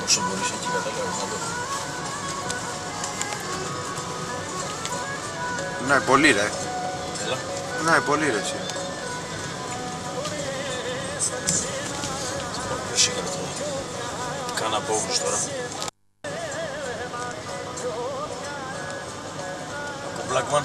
Όσο μπορείς εκεί κατάλαβες να το. Ναι, πολύ ρε. Έλα. Ναι, πολύ ρε εσύ. Ποιος έκανε αυτό. Κάνα απόβλους τώρα. Από Blackman.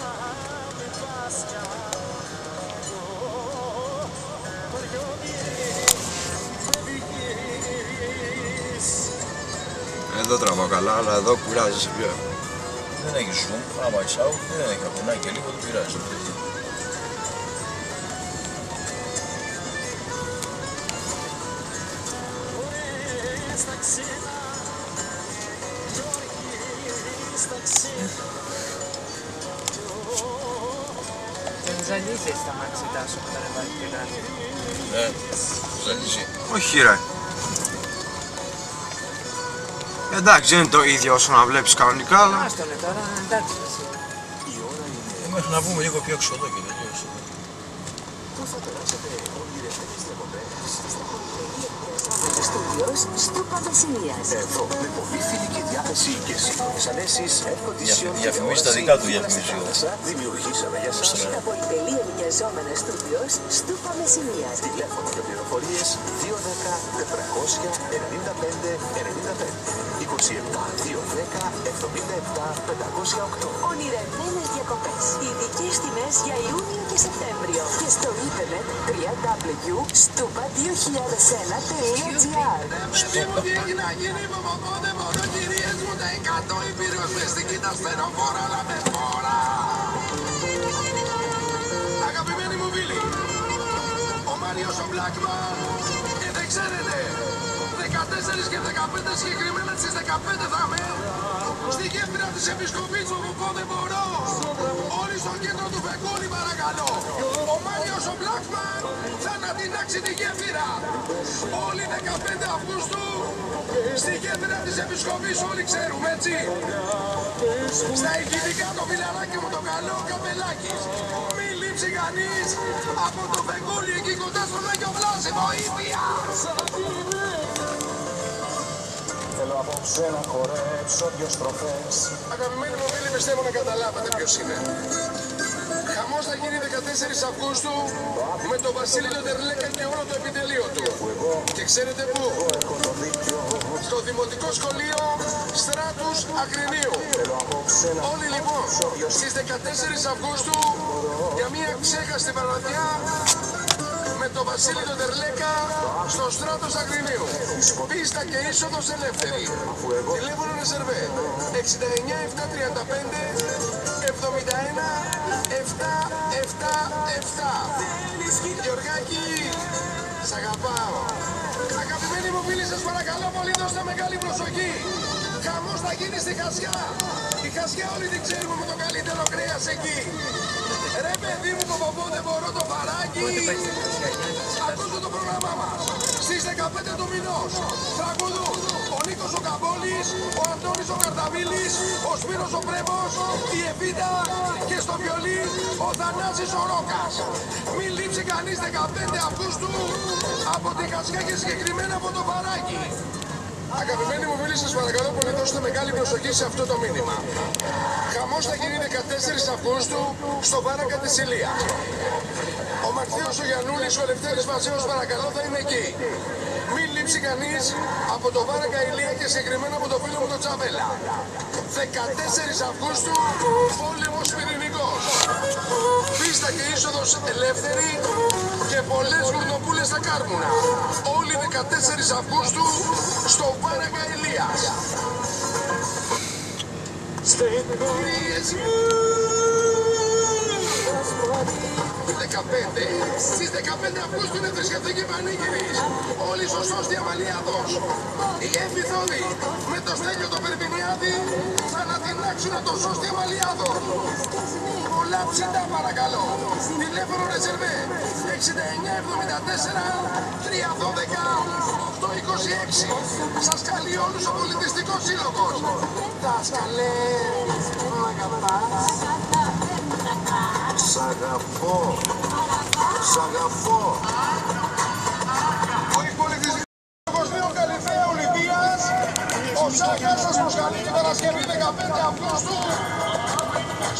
Εδώ τραβάω καλά, αλλά εδώ κουράζεσαι πιο. Δεν έχει zoom, άμα είσαι out δεν έχει ακουνάκι και λίγο δεν πειράζει. Δεν ζαλίζει στα μαξιτά σου όταν ανεβάζει την άλλη. Ναι, ζαλίζει. Όχι ρε. Εντάξει, δεν είναι το ίδιο όσο να βλέπεις κανονικά, αλλά... Άστονε τώρα, εντάξει εσύ. Μέχρι να βγούμε λίγο πιο έξω εδώ και τελείωσε. Πού θα περάσετε όλοι οι ρευστές διακοπές στα πολυτελεία Στούντιος Στούπα Μεσσηνίας. Εδώ με πολύ φιλική διάθεση και σύγχρονες ανέσεις Διαφημίζει τα δικά του διαφημίζει. δημιουργήσαμε για σας Τα πολυτελεία ενοικιαζόμενα Στούντιος Στούπα Μεσσηνίας. τηλέφωνο και πληροφορίες 210 400 95 95 27 210 77 508. Ονειρευμένες διακοπές. Ειδικές τιμές για Ιούνιο και Σεπτέμβριο. Και στο ίντερνετ www.stupa2001.gr. Παιδί μου τι έχει να γίνει από πότε μπορώ κυρίες μου τα 100 υπήρχος μες στην κοίτα στενοφόρα αλλά με φόρα. Αγαπημένοι μου φίλοι, ο Μάριος ο Blackman και δεν ξέρετε 14 και 15 συγκεκριμένα στις 15 θα είμαι στη γέφυρα της Επισκοπής μου από πότε μπορώ. Όλοι στο κέντρο του Βεκούλη παρακαλώ. Ο Μάριος ο Blackman θα ανατινάξει τη γέφυρα. Όλοι 15 Αυγούστου στη γέφυρα της Επισκοπής όλοι ξέρουμε έτσι. Στα ηχητικά το φιλαράκι μου το καλό καπελάκι. Μη λείψει κανείς από το Βεκούλη εκεί κοντά στον Άγιο Βλάση. Βοήθεια! Θέλω απόψε να χορέψω δυο στροφές. Αγαπημένοι μου φίλοι, πιστεύω να καταλάβατε ποιος είναι. Χαμός θα γίνει 14 Αυγούστου με τον Βασίλη τον Τερλέκα και όλο το επιτελείο του. Και ξέρετε πού? Στο Δημοτικό Σχολείο Στράτους Αγρινίου. Όλοι λοιπόν στις 14 Αυγούστου για μια ξέχαστη βραδιά με τον Βασίλη τον Τερλέκα στο Στράτος Αγρινίου. Πίστα και είσοδος ελεύθερη. Τηλέφωνο ρεζερβέ 69 735 71 777. Γεωργάκη, σ' αγαπάω. Αγαπημένοι μου φίλοι, σας παρακαλώ πολύ, δώστε μεγάλη προσοχή. Χαμός θα γίνει στη Χασιά. Η Χασιά όλοι την ξέρουμε με το καλύτερο κρέας εκεί. Ρε παιδί μου, πω δεν μπορώ το παράκι. Ακούστε το πρόγραμμά μας. Στις 15 του μηνός τραγουδούν ο Νίκος ο Καμπόλης, ο Αντώνης ο Καρταβίλης, ο Σπύρος ο Πρέμος, η Εβίτα και στο βιολί ο Θανάσης ο Ρόκας. Μην λείψει κανείς 15 Αυγούστου από τη Χασιά και συγκεκριμένα από το παράκι. Αγαπημένοι μου φίλοι, σας παρακαλώ πολύ, δώστε μεγάλη προσοχή σε αυτό το μήνυμα. Χαμός θα γίνει 14 Αυγούστου στο Βάρακα της Ηλίας. Ο Μαρθίος ο Γιαννούλης, ο Λευτέρης Μαζέος παρακαλώ θα είναι εκεί. Μην λείψει κανείς από το Βάρακα Ηλία και συγκεκριμένα από το φίλο μου τον Τσαβέλα. 14 Αυγούστου, πόλεμος πυρηνικός. Πίστα και είσοδος ελεύθερη και πολλές γουρνοπούλες στα Κάρμουνα. Όλοι 14 Αυγούστου στο Βάρακα Ηλίας. Στις 15 Αυγούστου είναι θρησκευτική πανήγυρης. Όλοι στο Σώστη Αμαλιάδος. Οι Εφηθόδοι με το Στέλιο το Περπινιάδη θα ανατινάξουν το Σώστη Αμαλιάδος. Πολλά ψητά παρακαλώ. Τηλέφωνο ρεζερβέ 69 74 312 826. Σας καλεί όλους ο Πολιτιστικός Σύλλογος. Δάσκαλε, μ' αγαπάς. Σ' αγαπώ. Σ' αγαπώ. Ο Πολιτιστικός Σύλλογος Καλυθέα Ολυμπίας Σάκα σας προσκαλεί την Παρασκευή 15 Αυγούστου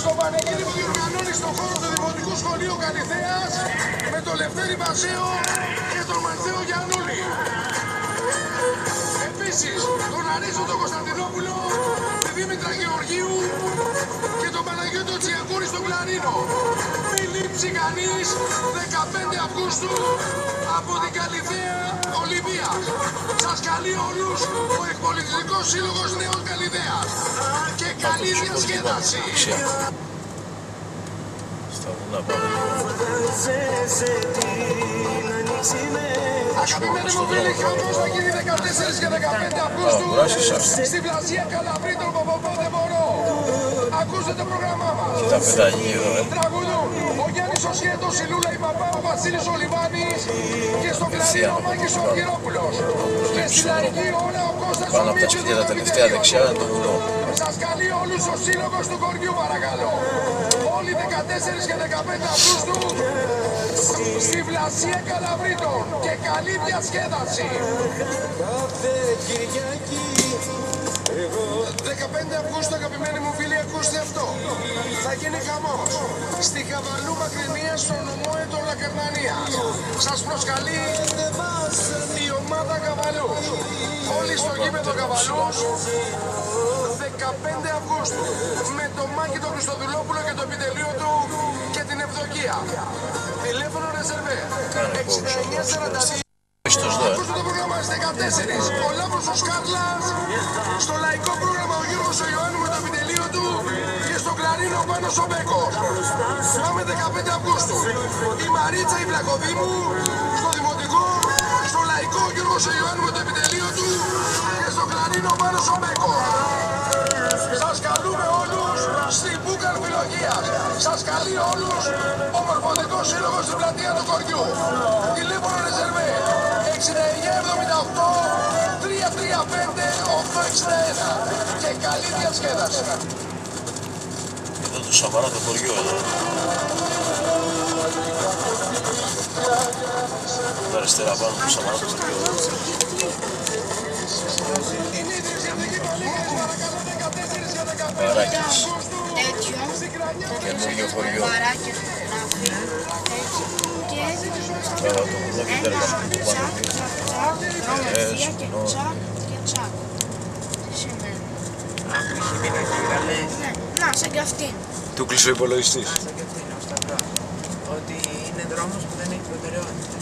στο πανηγύρι που διοργανώνει στον χώρο του Δημοτικού Σχολείου Καλυθέας με τον Λευτέρη Μπασέο και τον Μανθαίο Γιαννούλη. Επίσης, τον Αρίστο τον Κωνσταντινόπουλο, τη Δήμητρα Γεωργίου και τον Παναγιώτο Τσιακούρη στον κλαρίνο. Μην λείψει κανείς 15 Αυγούστου από την Καλυθέα Ολυμπία. Σας καλεί όλους ο Εκπολιτικός Σύλλογος Νέων Καλυθέας. Και καλή διασκέδαση. Στα βουνά πάμε. Αγαπημένοι μου φίλοι, χαμός θα γίνει 14 και 15 Αυγούστου στην πλασία Καλαβρίτων Παπαπόδεμορο. Ακούστε το πρόγραμμά μας. Τα παιδάκια εδώ, Τραγουδούν ο Γιάννης ο Σχέτος, η Λούλα η Παπά, ο Βασίλης ο Λιβάνης και στο κλαρίνο ο Μάκης ο Αργυρόπουλος. Και στη λαϊκή ώρα ο Κώστας ο πάνω από τα Μίτσος σπίτια και τα το τελευταία επιτελείο δεξιά του. είναι το βουνό. Σας καλεί όλους ο Σύλλογος του Κοριού, παρακαλώ. Όλοι 14 και 15 Αυγούστου στη Βλασία Καλαβρίτων και καλή διασκέδαση. 15 Αυγούστου, αγαπημένοι μου φίλοι, ακούστε αυτό. Θα γίνει χαμός στη Καβαλού Μακρινία στο νομό Έτων Λακερνανίας. Σας προσκαλεί η ομάδα Καβαλού. Όλοι στο γήπεδο Καβαλούς 15 Αυγούστου με τον Μάκη τον Χριστοδουλόπουλο και το επιτελείο του και την Ευδοκία. Τηλέφωνο ρεζερβέ 6942. Ακούστε το πρόγραμμα στις 14. Ο Λάμπρος ο Σκάρλας, στο λαϊκό πρόγραμμα ο Γιώργος ο Ιωάννου με το επιτελείο του και στο κλαρίνο ο Πάνος ο Μπέκος. Πάμε 15 Αυγούστου. Η Μαρίτσα η Βλακοδήμου, στο δημοτικό, στο λαϊκό ο Γιώργος ο Ιωάννου με το επιτελείο του και στο κλαρίνο ο Πάνος ο Μπέκος. Σας καλούμε όλους στην Μπούκα Αρμιλογίας. Σας καλεί όλους ο Μορφωτικός Σύλλογος στην πλατεία του Κοριού. Τηλέφωνο ρεζερβέ 6978 335 861 και καλή διασκέδαση. Εδώ το Σαμαρά το χωριό εδώ. Εδώ αριστερά πάνω το Σαμαρά το χωριό εδώ. Παράκης. Καινούργιο χωριό. Τώρα το βουνό και τέρμα που Να, σαν κι αυτήν. Του κλείσει ο υπολογιστής. Σαν κι αυτήν, ο Σταυρός. Ότι είναι δρόμος που δεν έχει προτεραιότητα.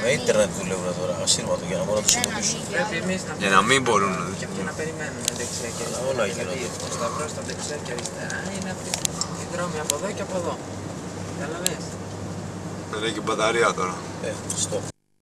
Με ίντερνετ δουλεύουν τώρα, ασύρματο για να μπορούν να τους υποτίσουν. Πρέπει εμείς να Για να μην μπορούν να και να περιμένουμε δεξιά και αριστερά. Όλα Δηλαδή, γίνονται. ο Σταυρός στα δεξιά και αριστερά είναι αυτοί οι δρόμοι από εδώ και από εδώ. Καταλαβες. δεν έχει μπαταρία τώρα. Στοπ.